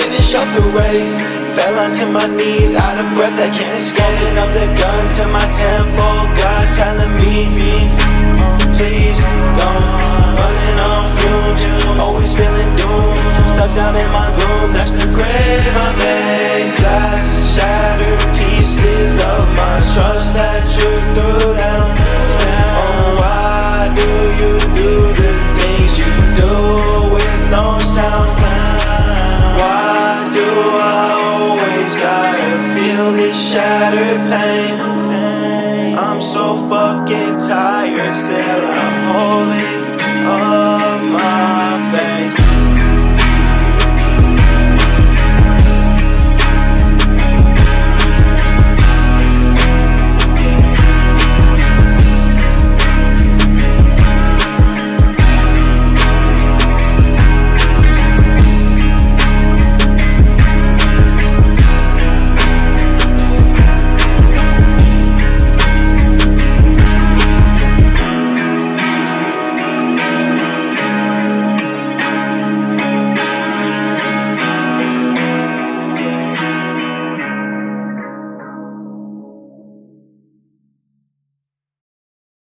finish up the race. Fell onto my knees, out of breath, I can't escape. Holding up the gun to my temple, God telling me, please don't. Running on fumes, always feeling doomed. Stuck down in my room, that's the grave I made. Glass shattered, pieces of my trust that you threw down. Oh, why do you do the things you do with no sound? Why do I always gotta feel this shattered pain? I'm so fucking tired, still I'm holding